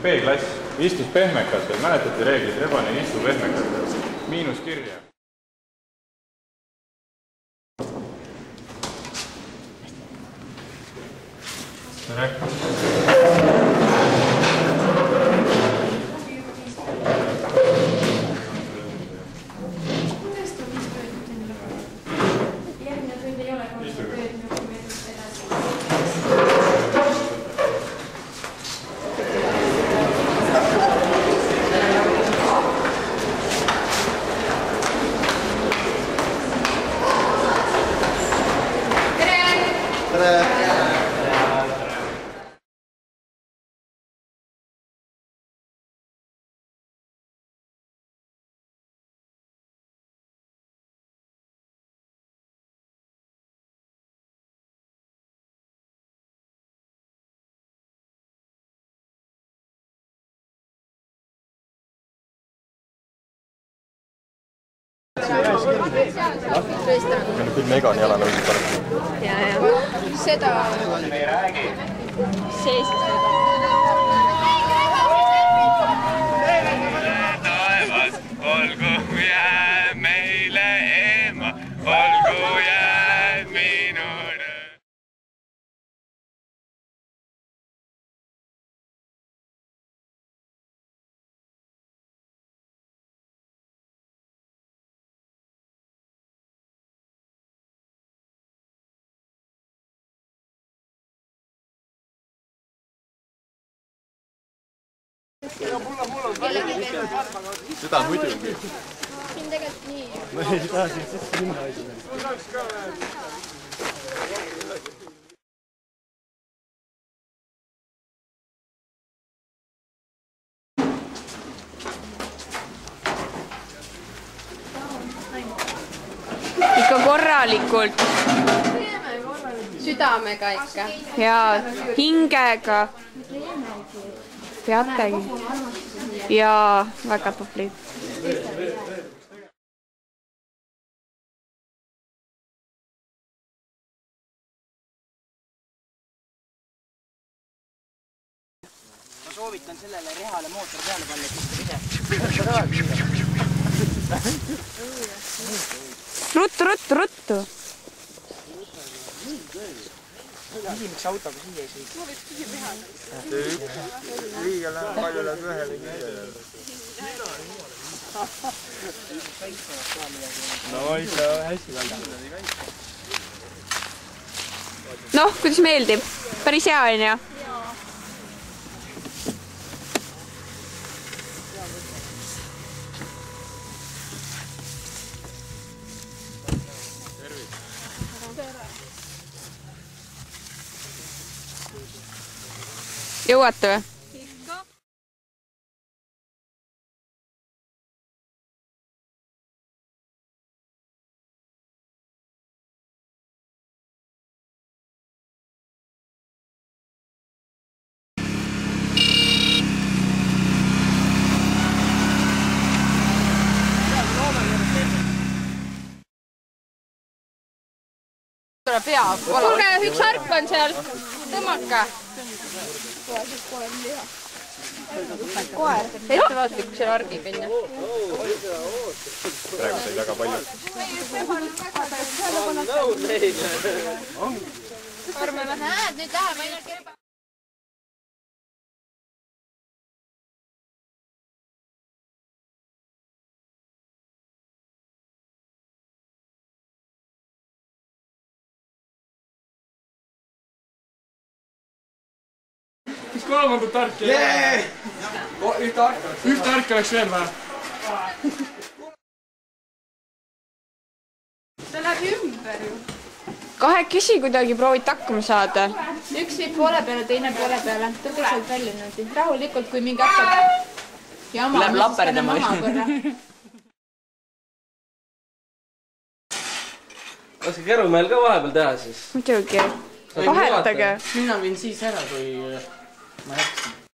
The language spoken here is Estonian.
B-klass, istus pehmekatel, mäletati reeglid, Rebane istu pehmekatel, miinus kirja. Küll Megan jala nõudnud paraku. Seda sees seda. Taevas, olgu jääb meile ema, olgu jääb minule. Seda muidugi. Siin tegelikult nii. Ma ei taha siin sest minna asjale. Ikka korralikult. Südamega ikka. Ja hingega. Peategi. Ja väga tublid. Ma soovitan sellele rehale mootor peale panna, et ise. Ruttu. Küsi, miks autoga siia ei sõita? Ma võiks küsi peale. Liiga läheb palju läheb ühele kiirele. No ikka hästi välja. Noh, kuidas meeldib? Päris hea on ja? Jõuate või? Kuulge, üks harp on seal. Tõmmake. Koer. Ettevaatlik, kui seal argi minna. Praegu sai väga palju. Arme, näed, nüüd läheb ainult kerba. Mis kolmandat arki? Ühte arki oleks veel vaja. Ta läheb ümber ju. Kahekesi kuidagi proovid hakkama saada. Üks viib poole peale, teine poole peale. Tõge sealt välja nüüd. Rahulikult, kui mingi hakkab jama, Läheb lapperdama. maha korra. Laske Kerumehel ka vahepeal teha siis. Muidugi. Vahetage. Mina viin siis ära, kui ma jätsin.